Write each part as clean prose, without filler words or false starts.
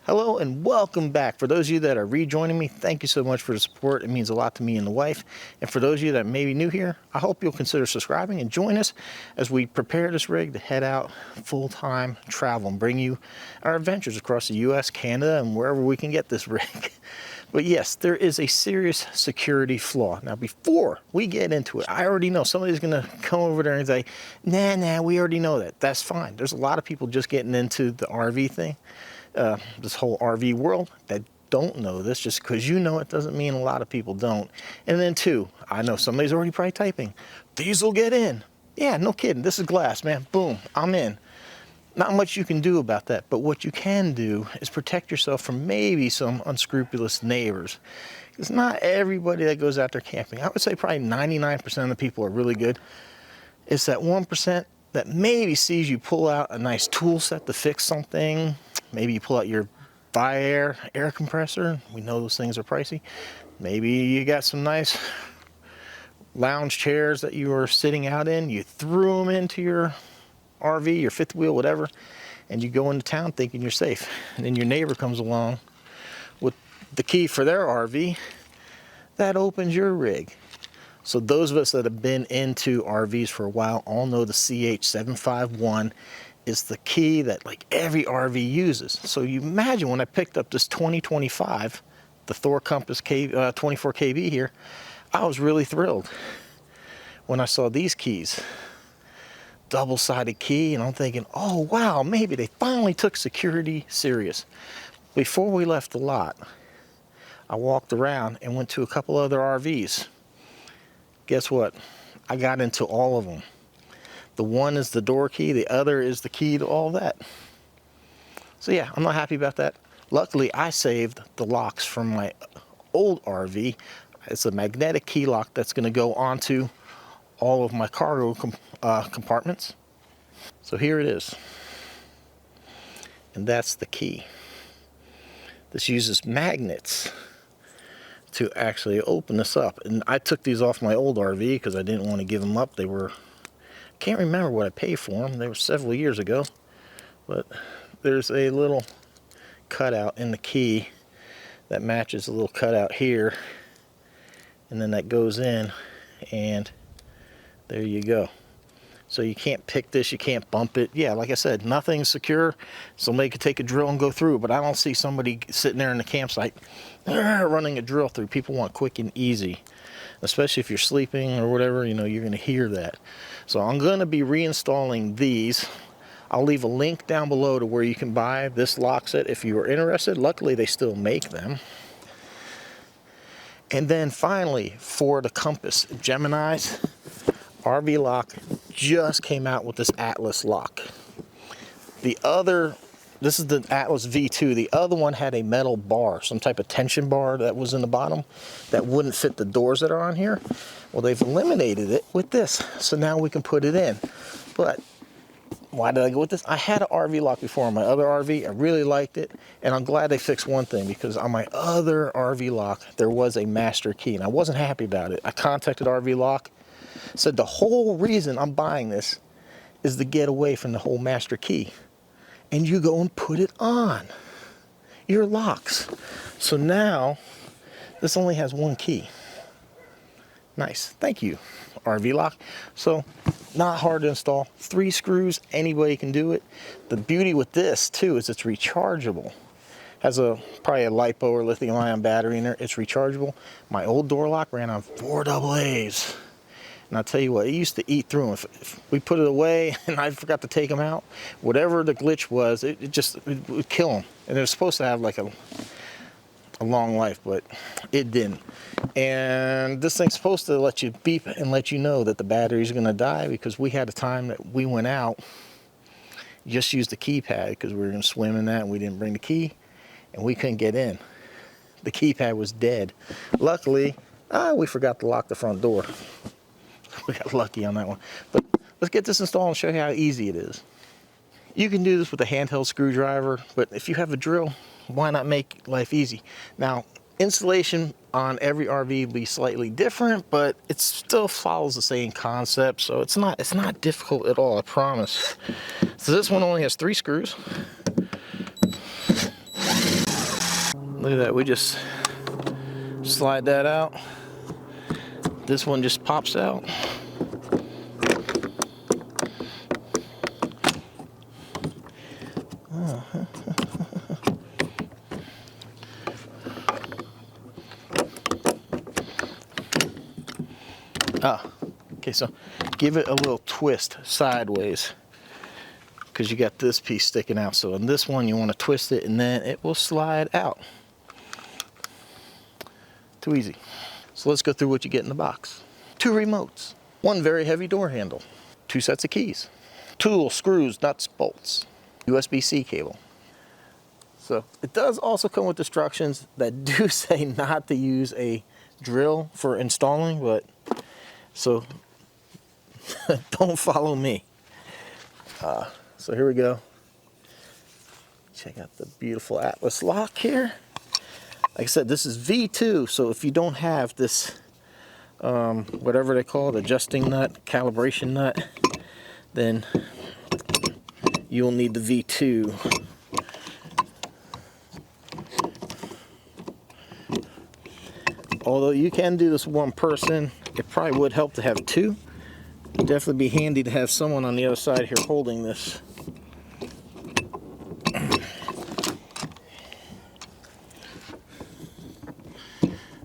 Hello and welcome back. For those of you that are rejoining me, thank you so much for the support. It means a lot to me and the wife. And for those of you that may be new here, I hope you'll consider subscribing and join us as we prepare this rig to head out full-time travel and bring you our adventures across the US, Canada, and wherever we can get this rig. But yes, there is a serious security flaw. Now, before we get into it, I already know somebody's going to come over there and say, nah, we already know that. That's fine. There's a lot of people just getting into the RV thing. This whole RV world that don't know this. Just because you know it doesn't mean a lot of people don't. And then two, I know somebody's already probably typing, these will get in. Yeah, no kidding. This is glass, man. Boom, I'm in. Not much you can do about that, but what you can do is protect yourself from maybe some unscrupulous neighbors. It's not everybody that goes out there camping. I would say probably 99% of the people are really good. It's that 1% that maybe sees you pull out a nice tool set to fix something. Maybe you pull out your air compressor. We know those things are pricey. Maybe you got some nice lounge chairs that you were sitting out in. You threw them into your RV, your fifth wheel, whatever, and you go into town thinking you're safe. And then your neighbor comes along with the key for their RV. That opens your rig. So those of us that have been into RVs for a while all know the CH751 is the key that like every RV uses. So you imagine when I picked up this 2025, the Thor Compass 24 KB here, I was really thrilled when I saw these keys. Double-sided key, and I'm thinking, oh wow, maybe they finally took security serious. Before we left the lot, I walked around and went to a couple other RVs. Guess what? I got into all of them. The one is the door key, the other is the key to all that. So yeah, I'm not happy about that. Luckily, I saved the locks from my old RV. It's a magnetic key lock that's going to go onto all of my cargo compartments. So here it is. And that's the key. This uses magnets to actually open this up. And I took these off my old RV because I didn't want to give them up. They were, can't remember what I paid for them. They were several years ago. But there's a little cutout in the key that matches a little cutout here. And then that goes in, and there you go. So you can't pick this, you can't bump it. Yeah, like I said, nothing's secure. Somebody could take a drill and go through, but I don't see somebody sitting there in the campsite running a drill through. People want quick and easy, especially if you're sleeping or whatever, you know, you're gonna hear that. So I'm gonna be reinstalling these. I'll leave a link down below to where you can buy this lock set if you are interested. Luckily, they still make them. And then finally, for the compass, Gemini's, RVLOCK just came out with this Atlas lock. The other, this is the Atlas V2. The other one had a metal bar, some type of tension bar that was in the bottom that wouldn't fit the doors that are on here. Well, they've eliminated it with this, so now we can put it in. But why did I go with this? I had an RVLOCK before on my other RV. I really liked it, and I'm glad they fixed one thing, because on my other RVLOCK there was a master key, and I wasn't happy about it. I contacted RVLOCK. Said the whole reason I'm buying this is to get away from the whole master key. And you go and put it on your locks. So now this only has one key. Nice. Thank you, RVLOCK. So not hard to install. 3 screws, anybody can do it. The beauty with this too is it's rechargeable. Has probably a LiPo or lithium-ion battery in there. It's rechargeable. My old door lock ran on 4 AA's. And I'll tell you what, it used to eat through them. If we put it away and I forgot to take them out, whatever the glitch was, it would kill them. And it was supposed to have like a long life, but it didn't. And this thing's supposed to let you beep and let you know that the battery's gonna die, because we had a time that we went out, just used the keypad because we were gonna swim in that and we didn't bring the key, and we couldn't get in. The keypad was dead. Luckily, we forgot to lock the front door. We got lucky on that one. But let's get this installed and show you how easy it is. You can do this with a handheld screwdriver, but if you have a drill, why not make life easy? Now, installation on every RV will be slightly different, but it still follows the same concept, so it's not difficult at all, I promise. So this one only has 3 screws. Look at that, we just slide that out. This one just pops out. Okay, so give it a little twist sideways because you got this piece sticking out. So in this one, you want to twist it and then it will slide out. Too easy. So let's go through what you get in the box. 2 remotes, 1 very heavy door handle, 2 sets of keys, tools, screws, nuts, bolts, USB-C cable. So it does also come with instructions that do say not to use a drill for installing, but so don't follow me. So here we go. Check out the beautiful Atlas lock here. Like I said, this is V2, so if you don't have this, whatever they call it, adjusting nut, calibration nut, then you'll need the V2. Although you can do this one person, it probably would help to have 2. It'd definitely be handy to have someone on the other side here holding this.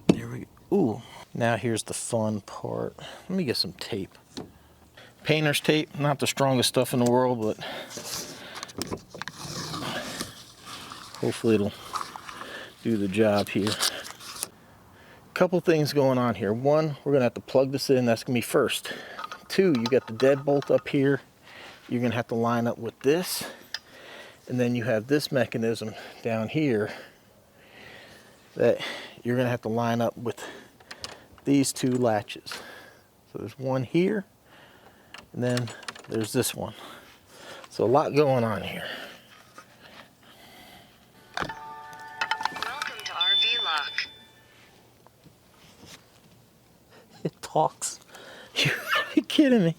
There we go. Ooh. Now here's the fun part. Let me get some tape. Painter's tape, not the strongest stuff in the world, but hopefully it'll do the job here. Couple things going on here. 1, we're gonna have to plug this in. That's gonna be first. 2, you got the deadbolt up here. You're gonna have to line up with this, and then you have this mechanism down here that you're gonna have to line up with these 2 latches. So there's one here, and then there's this one. So a lot going on here. Welcome to RVLOCK. It talks. You're kidding me.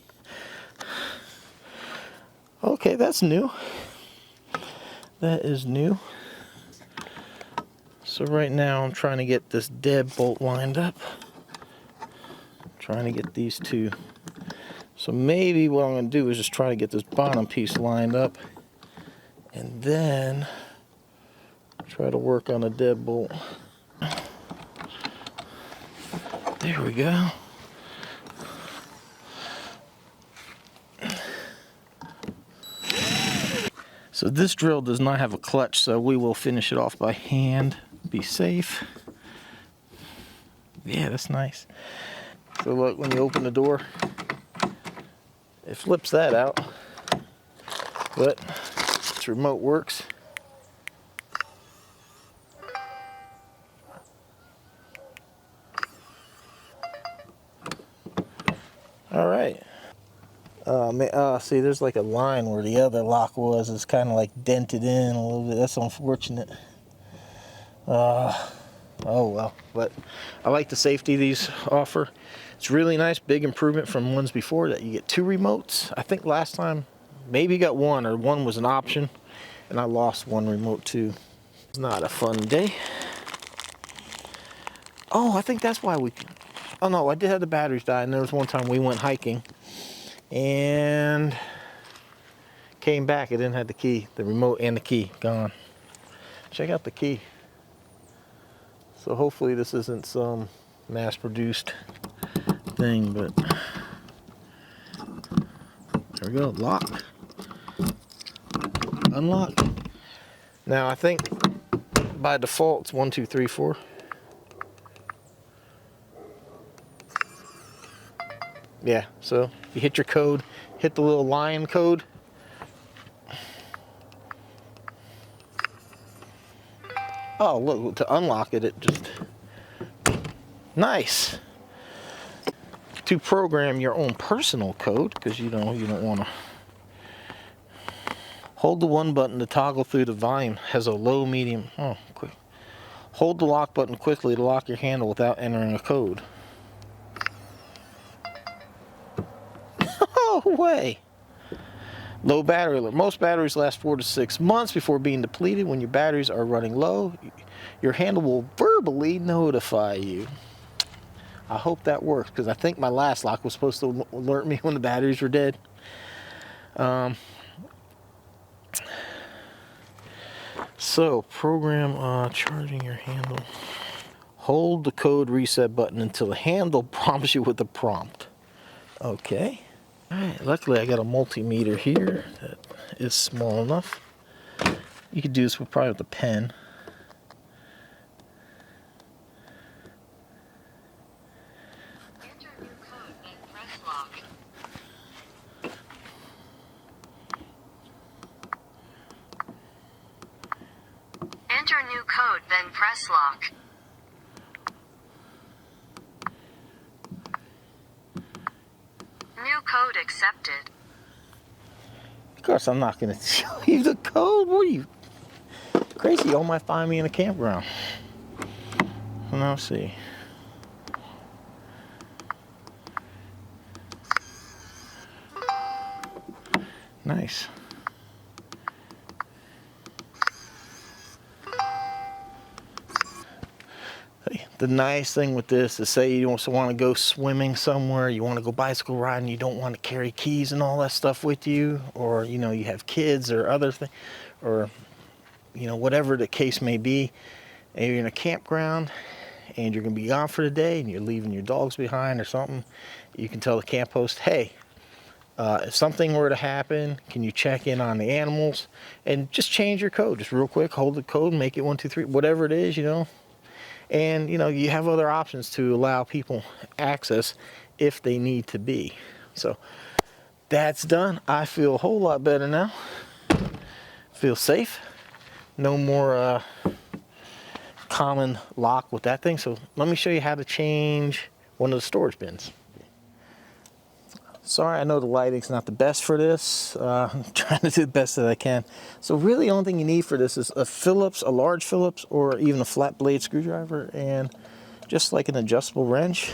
Okay, that's new. That is new. So right now I'm trying to get this deadbolt lined up. Trying to get these 2. So maybe what I'm going to do is just try to get this bottom piece lined up and then try to work on a deadbolt. There we go. So this drill does not have a clutch, so we will finish it off by hand. Be safe. Yeah, that's nice. So look, when you open the door, it flips that out, but this remote works. All right. See, there's like a line where the other lock was. It's kind of like dented in a little bit. That's unfortunate. Oh well. But I like the safety these offer. It's really nice, big improvement from ones before that you get 2 remotes. I think last time maybe you got 1, or 1 was an option, and I lost 1 remote too. It's not a fun day. Oh, I think that's why we. Oh no, I did have the batteries die, and there was one time we went hiking and came back. It didn't have the key, the remote and the key gone. Check out the key. So hopefully this isn't some mass-produced thing, but there we go. Lock, unlock. Now I think by default it's 1, 2, 3, 4. Yeah, so you hit your code, hit the little lion code. Oh, look, to unlock it, it just, nice. To program your own personal code, because you know, you don't want to. Hold the 1 button to toggle through the volume. Has a low, medium, oh, quick. Hold the lock button quickly to lock your handle without entering a code. No way. Low battery alert. Most batteries last 4 to 6 months before being depleted. When your batteries are running low, your handle will verbally notify you. I hope that works, because I think my last lock was supposed to alert me when the batteries were dead. So program charging your handle. Hold the code reset button until the handle prompts you with a prompt. Okay. All right, luckily I got a multimeter here that is small enough. You could do this with probably with a pen. Enter new code, then press lock. Enter new code, then press lock. New code accepted. Of course, I'm not going to show you the code. What are you crazy? Y'all might find me in a campground. Now, see. Nice. The nice thing with this is, say you also want to go swimming somewhere, you want to go bicycle riding, you don't want to carry keys and all that stuff with you, or you know, you have kids or other things, or you know, whatever the case may be, and you're in a campground and you're going to be gone for the day and you're leaving your dogs behind or something, you can tell the camp host, hey, if something were to happen, can you check in on the animals and just change your code, just real quick, hold the code, make it 123, whatever it is, you know. And you know, you have other options to allow people access if they need to be. So that's done. I feel a whole lot better now. Feel safe. No more common lock with that thing. So let me show you how to change one of the storage bins. Sorry, I know the lighting's not the best for this. I'm trying to do the best that I can. So really the only thing you need for this is a Phillips, a large Phillips, or even a flat blade screwdriver, and just like an adjustable wrench.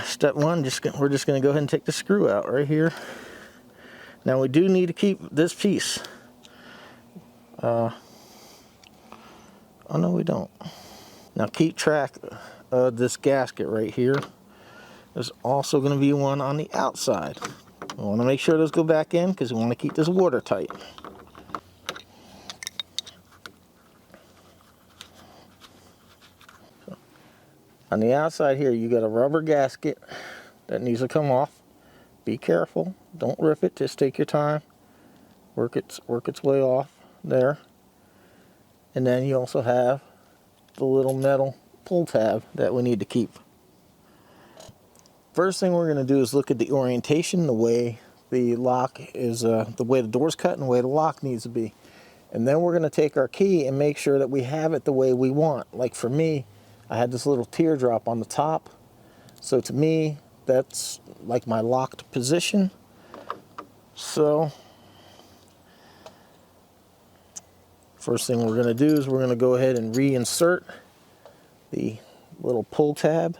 Step one, we're just going to go ahead and take the screw out right here. Now we do need to keep this piece. Oh no, we don't. Now keep track of this gasket right here. There's also going to be one on the outside. We want to make sure those go back in because we want to keep this watertight. So, on the outside here, you got a rubber gasket that needs to come off. Be careful. Don't rip it. Just take your time. Work its way off there. And then you also have the little metal pull tab that we need to keep. First thing we're going to do is look at the orientation, the way the lock is, the way the door's cut and the way the lock needs to be. And then we're going to take our key and make sure that we have it the way we want. Like for me, I had this little teardrop on the top. So to me, that's like my locked position. So first thing we're going to do is we're going to go ahead and reinsert the little pull tab.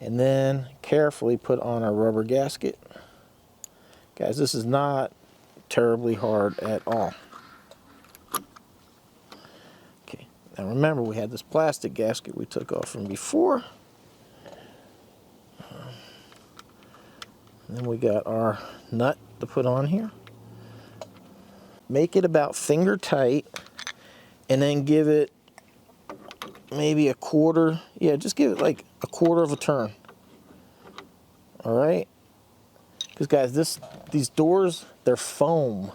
And then carefully put on our rubber gasket. Guys, this is not terribly hard at all. Okay, now remember we had this plastic gasket we took off from before. And then we got our nut to put on here. Make it about finger tight and then give it maybe a quarter, yeah, just give it like a quarter of a turn. All right, because guys, these doors, they're foam,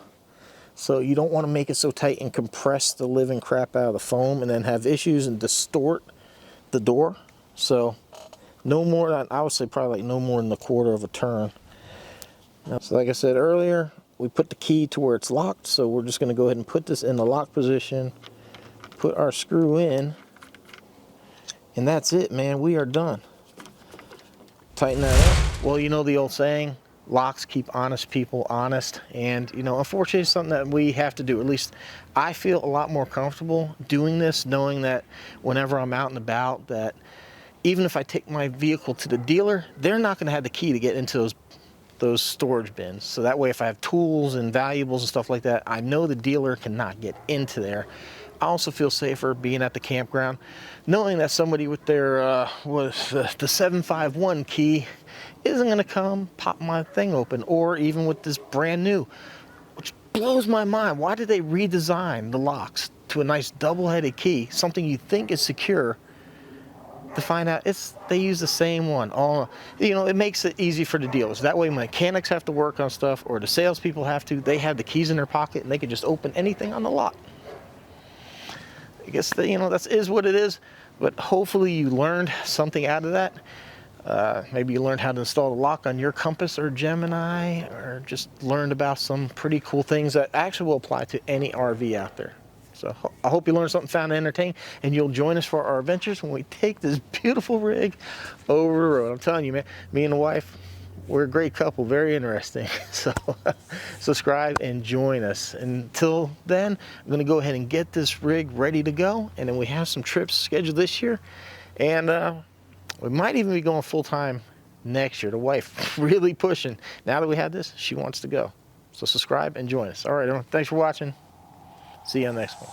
so you don't want to make it so tight and compress the living crap out of the foam and then have issues and distort the door. So no more than, I would say probably like no more than a quarter of a turn. Now, so like I said earlier, we put the key to where it's locked, so we're just going to go ahead and put this in the lock position, put our screw in, and that's it, man. We are done. Tighten that up. Well, you know the old saying, locks keep honest people honest. And, you know, unfortunately, it's something that we have to do. At least I feel a lot more comfortable doing this, knowing that whenever I'm out and about, that even if I take my vehicle to the dealer, they're not going to have the key to get into those storage bins. So that way, if I have tools and valuables and stuff like that, I know the dealer cannot get into there. I also feel safer being at the campground, knowing that somebody with their with the 751 key isn't going to come pop my thing open, or even with this brand new, which blows my mind. Why did they redesign the locks to a nice double-headed key, something you think is secure, to find out they use the same one? All, it makes it easy for the dealers. That way mechanics have to work on stuff, or the salespeople have to, they have the keys in their pocket and they can just open anything on the lot. I guess that is what it is, but hopefully you learned something out of that. Maybe you learned how to install the lock on your Compass or Gemini, or just learned about some pretty cool things that actually will apply to any RV out there. So I hope you learned something, found it entertaining, and you'll join us for our adventures when we take this beautiful rig over the road. I'm telling you, man, me and the wife, we're a great couple, very interesting. So subscribe and join us. Until then, I'm going to go ahead and get this rig ready to go, and then we have some trips scheduled this year, and we might even be going full-time next year. The wife really pushing. Now that we have this, she wants to go. So subscribe and join us. All right, everyone, thanks for watching. See you on the next one.